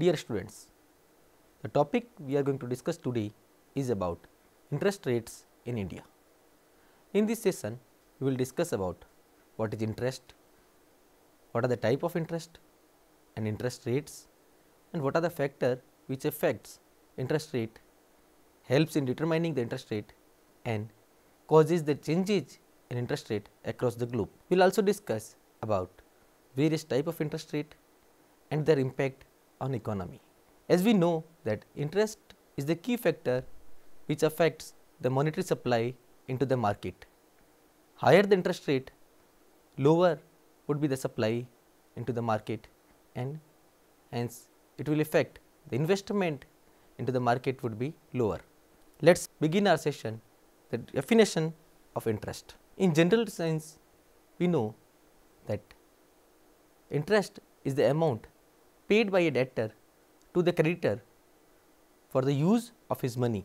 Dear students, the topic we are going to discuss today is about interest rates in India. In this session, we will discuss about what is interest, what are the type of interest and interest rates, and what are the factor which affects interest rate, helps in determining the interest rate and causes the changes in interest rate across the globe. We will also discuss about various type of interest rate and their impact on economy. As we know that interest is the key factor which affects the monetary supply into the market. Higher the interest rate, lower would be the supply into the market, and hence it will affect the investment into the market would be lower. Let us begin our session the definition of interest. In general sense, we know that interest is the amount paid by a debtor to the creditor for the use of his money.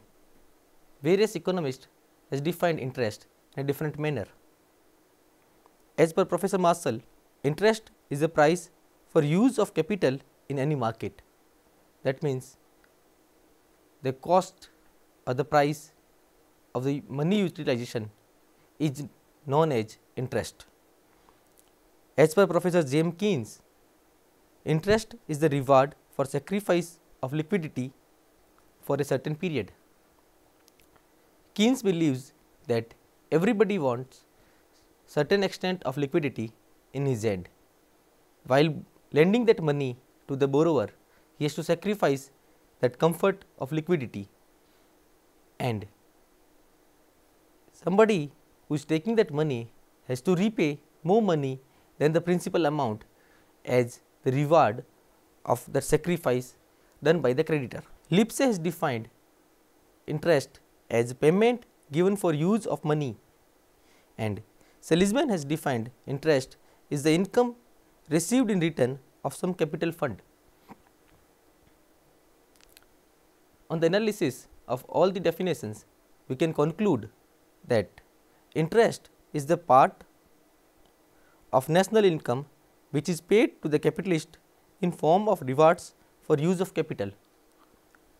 Various economists has defined interest in a different manner. As per Professor Marshall, interest is the price for use of capital in any market. That means the cost or the price of the money utilization is known as interest. As per Professor J.M.Keynes, interest is the reward for sacrifice of liquidity for a certain period. Keynes believes that everybody wants certain extent of liquidity in his hand. While lending that money to the borrower, he has to sacrifice that comfort of liquidity, and somebody who is taking that money has to repay more money than the principal amount as the reward of the sacrifice done by the creditor. Lipse has defined interest as payment given for use of money, and Seligman has defined interest is the income received in return of some capital fund. On the analysis of all the definitions, we can conclude that interest is the part of national income which is paid to the capitalist in form of rewards for use of capital.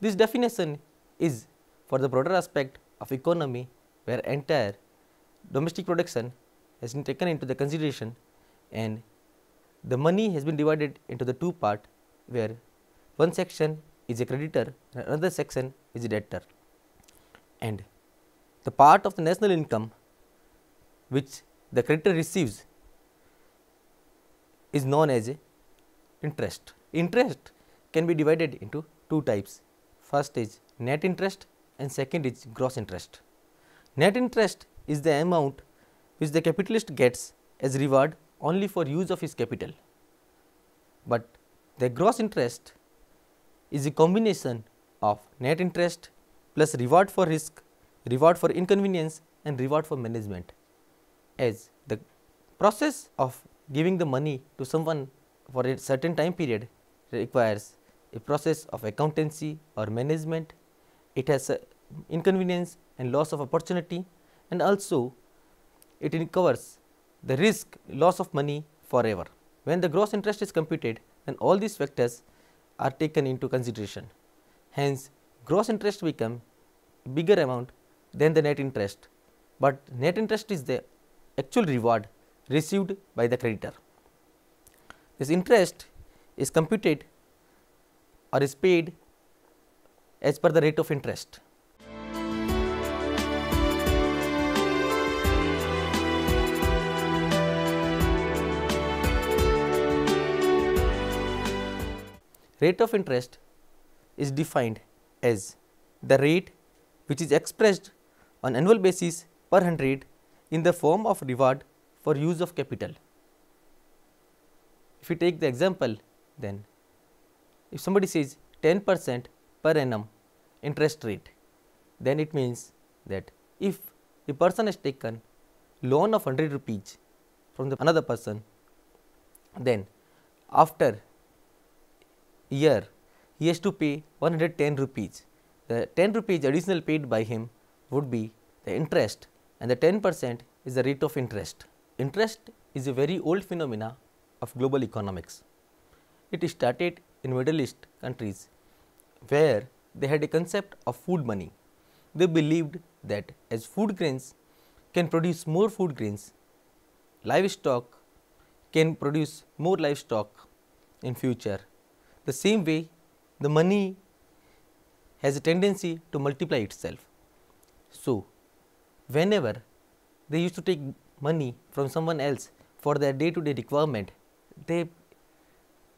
This definition is for the broader aspect of economy where entire domestic production has been taken into the consideration, and the money has been divided into the two parts where one section is a creditor and another section is a debtor, and the part of the national income which the creditor receives is known as interest. Interest can be divided into two types. First is net interest and second is gross interest. Net interest is the amount which the capitalist gets as reward only for use of his capital, but the gross interest is a combination of net interest plus reward for risk, reward for inconvenience and reward for management. As the process of giving the money to someone for a certain time period requires a process of accountancy or management, it has inconvenience and loss of opportunity, and also it covers the risk loss of money forever. When the gross interest is computed, then all these factors are taken into consideration. Hence, gross interest become bigger amount than the net interest, but net interest is the actual reward received by the creditor. This interest is computed or is paid as per the rate of interest. Rate of interest is defined as the rate which is expressed on annual basis per 100 in the form of reward for use of capital. If you take the example, then if somebody says 10% per annum interest rate, then it means that if a person has taken loan of 100 rupees from another person, then after year he has to pay 110 rupees. The 10 rupees additional paid by him would be the interest, and the 10% is the rate of interest. Interest is a very old phenomena of global economics. It started in Middle East countries where they had a concept of food money. They believed that as food grains can produce more food grains, livestock can produce more livestock in future. The same way the money has a tendency to multiply itself. So, whenever they used to take money from someone else for their day to day requirement, they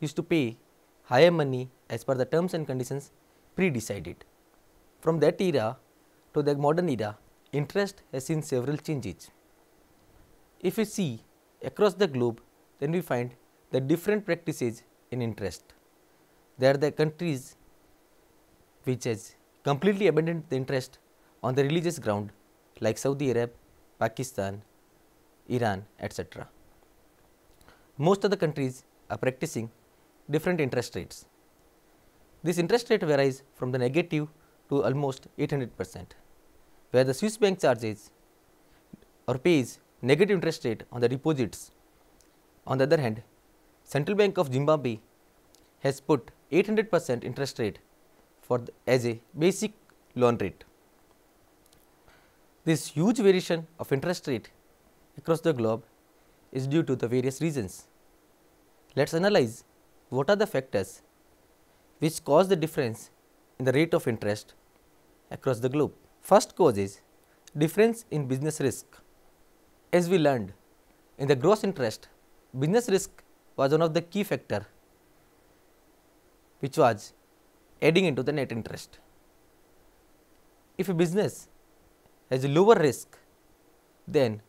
used to pay higher money as per the terms and conditions pre-decided. From that era to the modern era, interest has seen several changes. If we see across the globe, then we find the different practices in interest. There are the countries which has completely abandoned the interest on the religious ground like Saudi Arabia, Pakistan, Iran, etc. Most of the countries are practicing different interest rates. This interest rate varies from the negative to almost 800%, where the Swiss bank charges or pays negative interest rate on the deposits. On the other hand, Central Bank of Zimbabwe has put 800% interest rate as a basic loan rate. This huge variation of interest rate across the globe is due to the various reasons. Let us analyze what are the factors which cause the difference in the rate of interest across the globe. First cause is difference in business risk. As we learned in the gross interest, business risk was one of the key factor which was adding into the net interest. If a business has a lower risk, then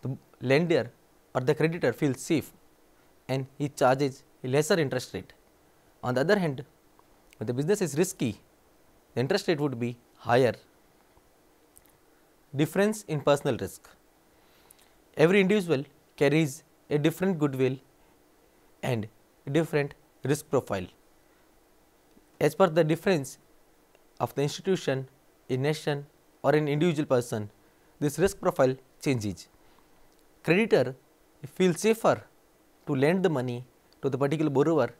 the lender or the creditor feels safe and he charges a lesser interest rate. On the other hand, when the business is risky, the interest rate would be higher. Difference in personal risk. Every individual carries a different goodwill and a different risk profile. As per the difference of the institution, a nation or an individual person, this risk profile changes. Creditor feels safer to lend the money to the particular borrower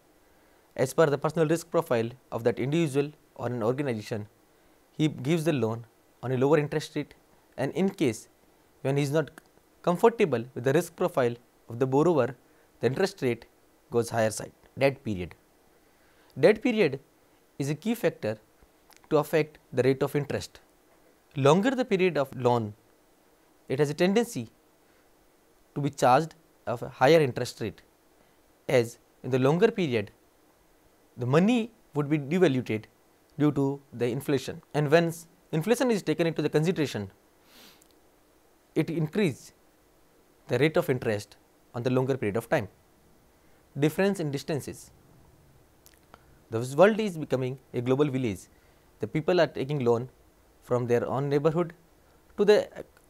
as per the personal risk profile of that individual or an organization. He gives the loan on a lower interest rate, and in case when he is not comfortable with the risk profile of the borrower, the interest rate goes higher side. Debt period. Debt period is a key factor to affect the rate of interest. Longer the period of loan, it has a tendency to be charged of a higher interest rate, as in the longer period the money would be devalued due to the inflation, and once inflation is taken into the consideration, it increases the rate of interest on the longer period of time. Difference in distances. The world is becoming a global village. The people are taking loan from their own neighborhood to the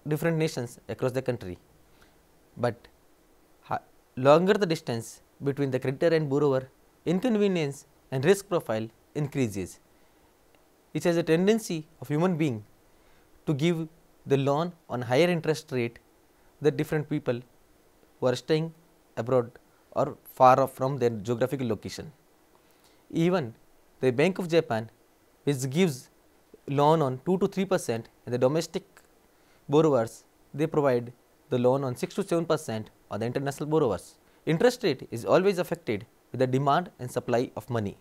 different nations across the country, but longer the distance between the creditor and borrower, inconvenience and risk profile increases. It has a tendency of human being to give the loan on higher interest rate the different people who are staying abroad or far off from their geographical location. Even the Bank of Japan, which gives loan on 2 to 3%, and the domestic borrowers, they provide the loan on 6 to 7% on the international borrowers. Interest rate is always affected with the demand and supply of money.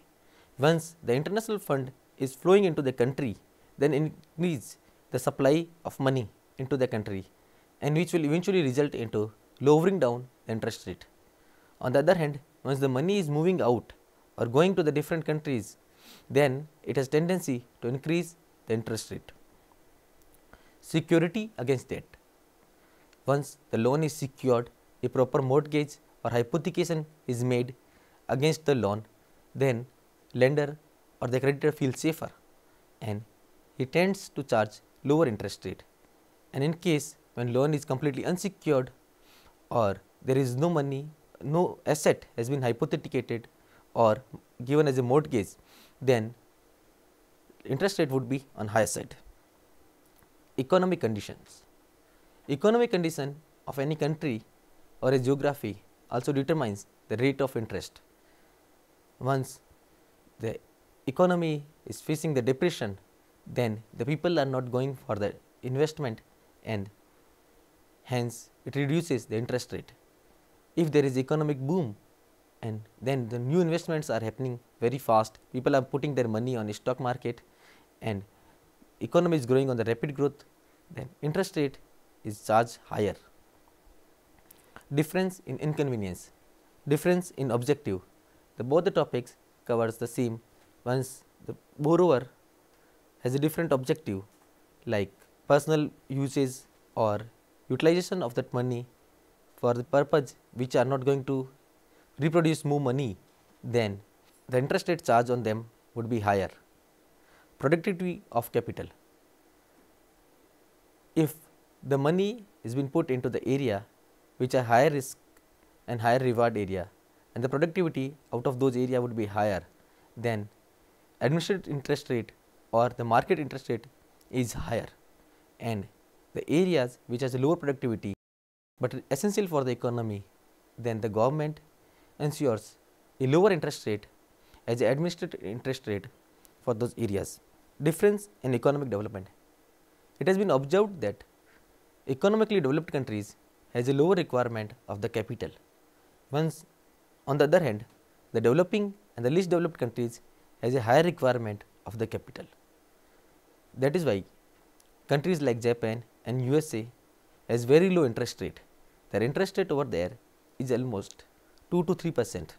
Once the international fund is flowing into the country, then increase the supply of money into the country, and which will eventually result into lowering down the interest rate. On the other hand, once the money is moving out or going to the different countries, then it has tendency to increase the interest rate. Security against debt. Once the loan is secured, a proper mortgage or hypothecation is made against the loan, then lender or the creditor feels safer and he tends to charge lower interest rate. And in case when loan is completely unsecured or there is no money, no asset has been hypothecated or given as a mortgage, then interest rate would be on higher side. Economic conditions. Economic condition of any country or a geography also determines the rate of interest. Once the economy is facing the depression, then the people are not going for the investment and hence it reduces the interest rate. If there is economic boom and then the new investments are happening very fast, people are putting their money on the stock market and economy is growing on the rapid growth, then interest rate is charged higher. Difference in inconvenience, difference in objective, both the topics covers the same. Once the borrower has a different objective like personal usage or utilization of that money for the purpose which are not going to reproduce more money, then the interest rate charge on them would be higher. Productivity of capital, if the money is been put into the area which are higher risk and higher reward area and the productivity out of those area would be higher, then administered interest rate or the market interest rate is higher, and the areas which has a lower productivity but essential for the economy, then the government ensures a lower interest rate as a administered interest rate for those areas. Difference in economic development, it has been observed that economically developed countries has a lower requirement of the capital. Once on the other hand, the developing and the least developed countries has a higher requirement of the capital. That is why countries like Japan and USA has very low interest rate. Their interest rate over there is almost 2 to 3%,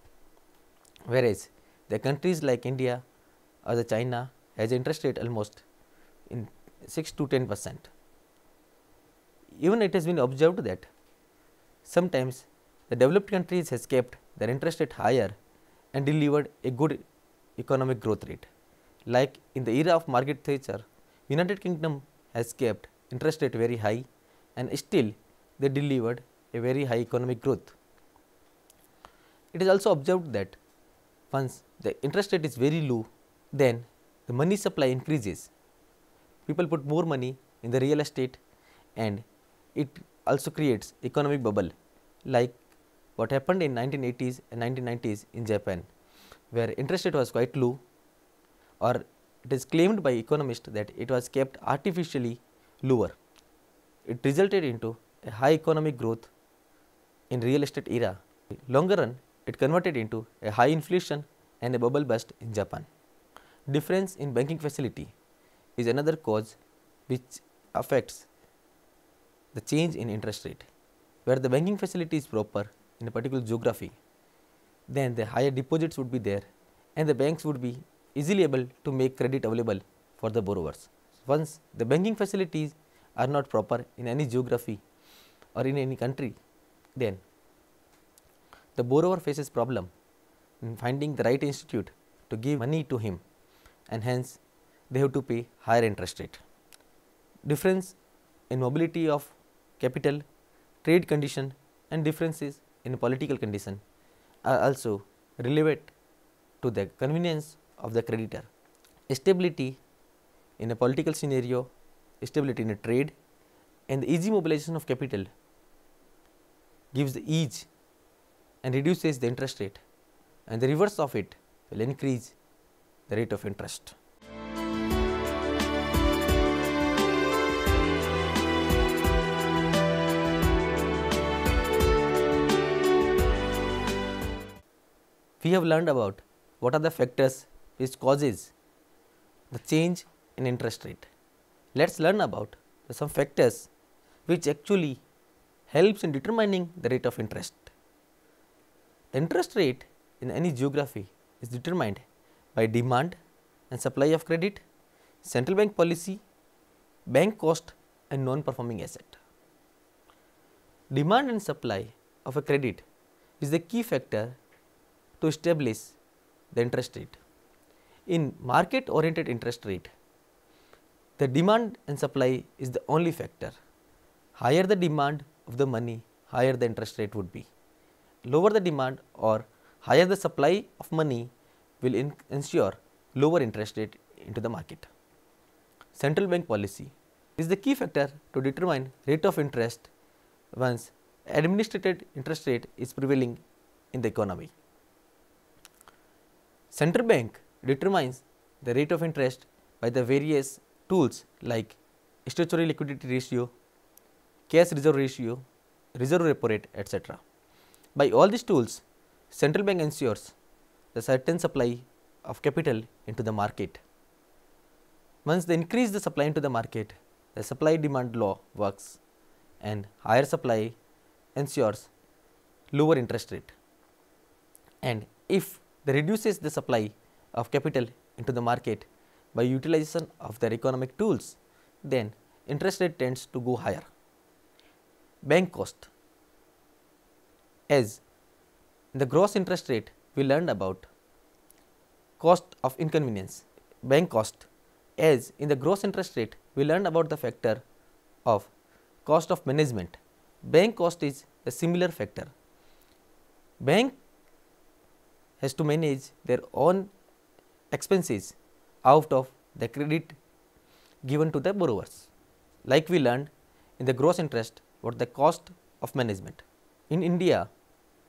whereas the countries like India or the China has interest rate almost in 6 to 10%. Even it has been observed that sometimes the developed countries has kept their interest rate higher and delivered a good economic growth rate. Like in the era of Margaret Thatcher, United Kingdom has kept interest rate very high and still they delivered a very high economic growth. It is also observed that once the interest rate is very low, then the money supply increases. People put more money in the real estate and it also creates economic bubble like what happened in 1980s and 1990s in Japan, where interest rate was quite low, or it is claimed by economists that it was kept artificially lower. It resulted into a high economic growth in real estate era. Longer run, it converted into a high inflation and a bubble burst in Japan. Difference in banking facility is another cause which affects the change in interest rate. Where the banking facility is proper in a particular geography, then the higher deposits would be there and the banks would be easily able to make credit available for the borrowers. Once the banking facilities are not proper in any geography or in any country, then the borrower faces problem in finding the right institute to give money to him, and hence they have to pay higher interest rate. Difference in mobility of capital, trade condition and differences in political condition are also relevant to the convenience of the creditor. Stability in a political scenario, stability in a trade and the easy mobilization of capital gives the ease and reduces the interest rate, and the reverse of it will increase the rate of interest. We have learned about what are the factors which causes the change in interest rate. Let us learn about some factors which actually helps in determining the rate of interest. The interest rate in any geography is determined by demand and supply of credit, central bank policy, bank cost and non-performing asset. Demand and supply of a credit is the key factor to establish the interest rate. In market oriented interest rate, the demand and supply is the only factor. Higher the demand of the money, higher the interest rate would be. Lower the demand or higher the supply of money will ensure lower interest rate into the market. Central bank policy is the key factor to determine rate of interest once administered interest rate is prevailing in the economy. Central bank determines the rate of interest by the various tools like statutory liquidity ratio, cash reserve ratio, reserve repo rate, etc. By all these tools, central bank ensures the certain supply of capital into the market. Once they increase the supply into the market, the supply demand law works and higher supply ensures lower interest rate. And if they reduces the supply of capital into the market by utilization of their economic tools, then interest rate tends to go higher. Bank cost. As in the gross interest rate, we learned about cost of inconvenience. Bank cost. As in the gross interest rate, we learned about the factor of cost of management. Bank cost is a similar factor. Bank has to manage their own expenses out of the credit given to the borrowers. Like we learned in the gross interest what the cost of management. In India,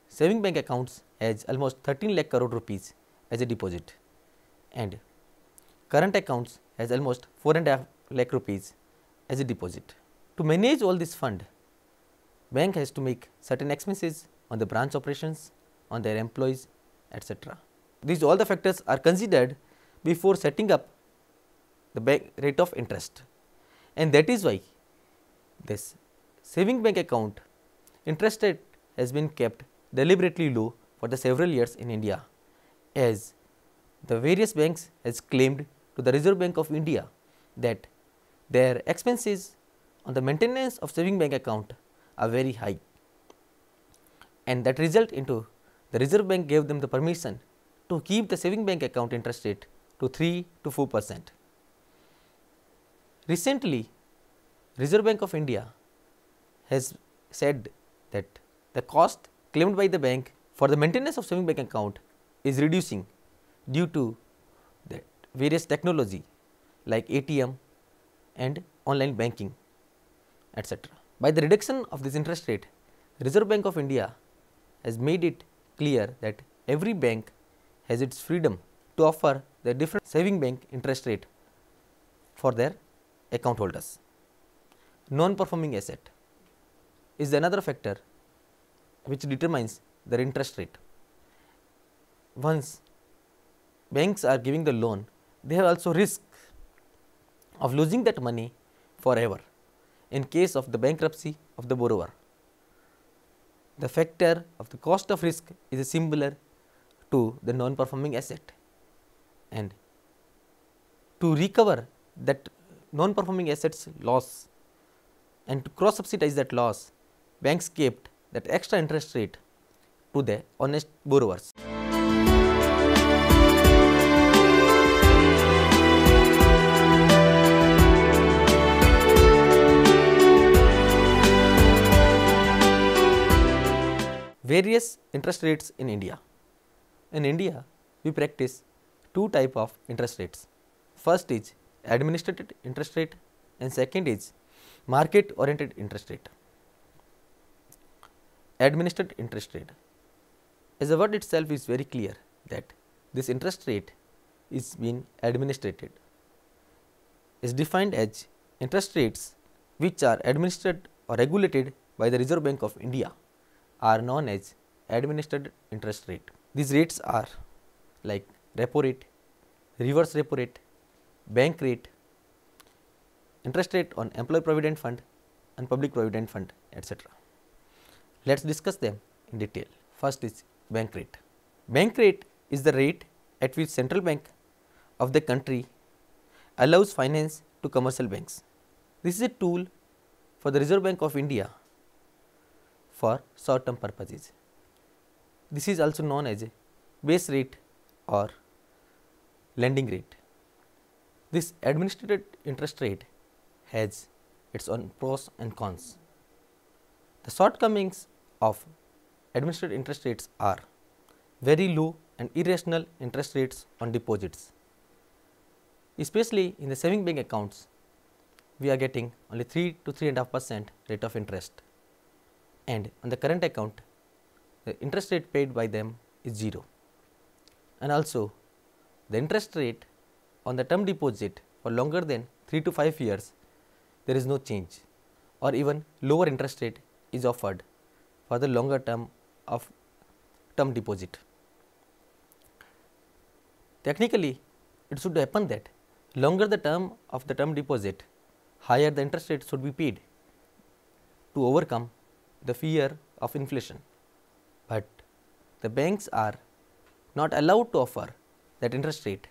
saving bank accounts has almost 13 lakh crore rupees as a deposit and current accounts has almost 4.5 lakh rupees as a deposit. To manage all this fund, bank has to make certain expenses on the branch operations, on their employees, etc. These all the factors are considered before setting up the bank rate of interest, and that is why this saving bank account interest rate has been kept deliberately low for the several years in India, as the various banks has claimed to the Reserve Bank of India that their expenses on the maintenance of saving bank account are very high, and that result into the Reserve Bank gave them the permission to keep the saving bank account interest rate to 3 to 4%. Recently, Reserve Bank of India has said that the cost claimed by the bank for the maintenance of saving bank account is reducing due to the various technology like ATM and online banking, etc. By the reduction of this interest rate, Reserve Bank of India has made it clear that every bank has its freedom to offer the different saving bank interest rate for their account holders. Non-performing asset is another factor which determines their interest rate. Once banks are giving the loan, they have also risk of losing that money forever in case of the bankruptcy of the borrower. The factor of the cost of risk is similar to the non-performing asset, and to recover that non-performing assets loss and to cross subsidize that loss, banks kept that extra interest rate to the honest borrowers. Various interest rates in India. In India, we practice two types of interest rates. First is administrated interest rate and second is market oriented interest rate. Administered interest rate, as the word itself is very clear that this interest rate is being administrated, is defined as interest rates which are administered or regulated by the Reserve Bank of India are known as administered interest rate. These rates are like repo rate, reverse repo rate, bank rate, interest rate on employee provident fund and public provident fund, etc. Let us discuss them in detail. First is bank rate. Bank rate is the rate at which central bank of the country allows finance to commercial banks. This is a tool for the Reserve Bank of India for short term purposes. This is also known as a base rate or lending rate. This administered interest rate has its own pros and cons. The shortcomings of administered interest rates are very low and irrational interest rates on deposits. Especially in the saving bank accounts, we are getting only 3 to 3.5% rate of interest, and on the current account the interest rate paid by them is 0. And also the interest rate on the term deposit for longer than 3 to 5 years, there is no change, or even lower interest rate is offered for the longer term of term deposit. Technically, it should happen that longer the term of the term deposit, higher the interest rate should be paid to overcome the fear of inflation. But the banks are not allowed to offer that interest rate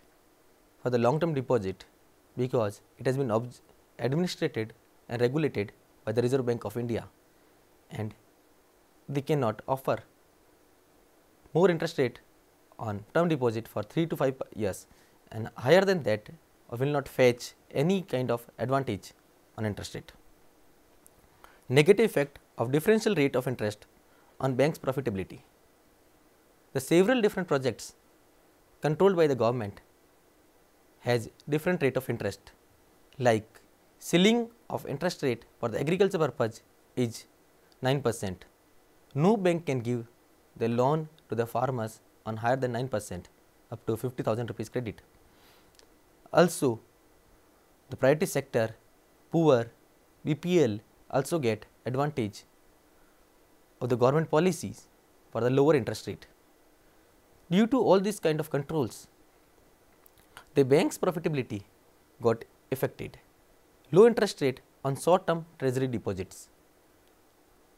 for the long term deposit because it has been administrated and regulated by the Reserve Bank of India, and they cannot offer more interest rate on term deposit for 3 to 5 years, and higher than that will not fetch any kind of advantage on interest rate. Negative effect of differential rate of interest on banks' profitability. The several different projects controlled by the government has different rate of interest, like ceiling of interest rate for the agriculture purpose is 9%. No bank can give the loan to the farmers on higher than 9% up to 50,000 rupees credit. Also, the priority sector, poor, BPL also get advantage of the government policies for the lower interest rate. Due to all these kind of controls, the bank's profitability got affected. Low interest rate on short term treasury deposits.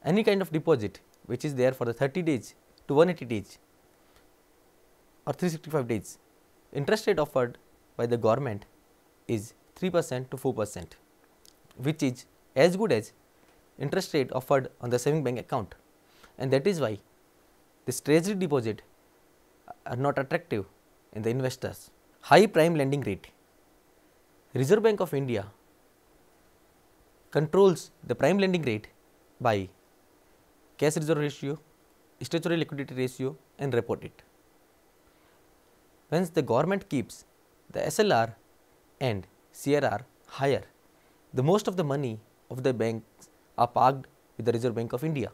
Any kind of deposit which is there for the 30 days to 180 days or 365 days, interest rate offered by the government is 3% to 4%, which is as good as interest rate offered on the saving bank account, and that is why this treasury deposit are not attractive in the investors. High prime lending rate. Reserve Bank of India controls the prime lending rate by cash reserve ratio, statutory liquidity ratio and repo rate. Once the government keeps the SLR and CRR higher, the most of the money of the banks are parked with the Reserve Bank of India.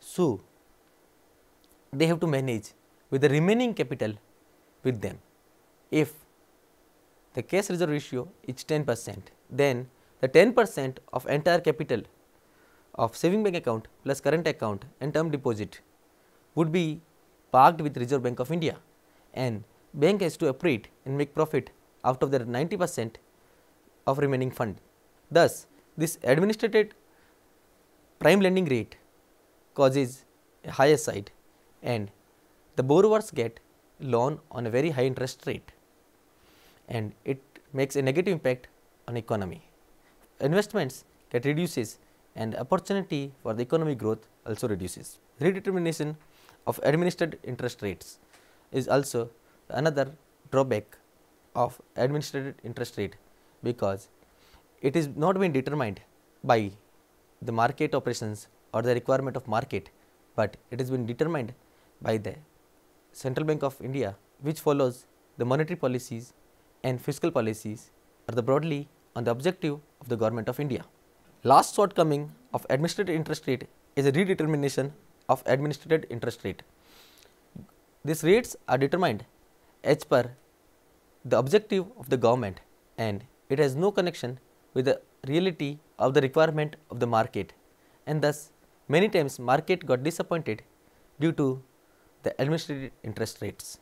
So, they have to manage with the remaining capital with them. If the cash reserve ratio is 10%, then the 10% of entire capital of saving bank account plus current account and term deposit would be parked with Reserve Bank of India, and bank has to operate and make profit out of their 90% of remaining fund. Thus, this administrated prime lending rate causes a higher side, and the borrowers get loan on a very high interest rate, and it makes a negative impact on economy. Investments get reduces and opportunity for the economic growth also reduces. Redetermination of administered interest rates is also another drawback of administered interest rate, because it is not being determined by the market operations or the requirement of market, but it has been determined by the Central Bank of India, which follows the monetary policies and fiscal policies are the broadly on the objective of the Government of India. Last shortcoming of administered interest rate is a redetermination of administered interest rate. These rates are determined as per the objective of the government, and it has no connection with the reality of the requirement of the market, and thus many times market got disappointed due to the administered interest rates.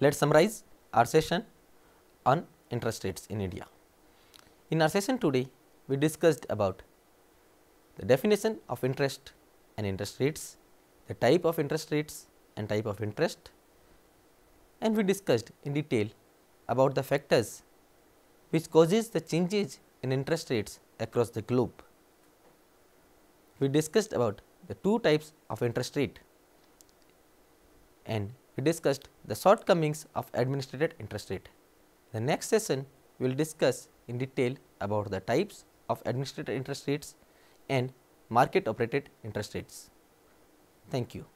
Let us summarize our session on interest rates in India. In our session today, we discussed about the definition of interest and interest rates, the type of interest rates and type of interest, and we discussed in detail about the factors which causes the changes in interest rates across the globe. We discussed about the two types of interest rate, and we discussed the shortcomings of administered interest rate. The next session we will discuss in detail about the types of administered interest rates and market operated interest rates. Thank you.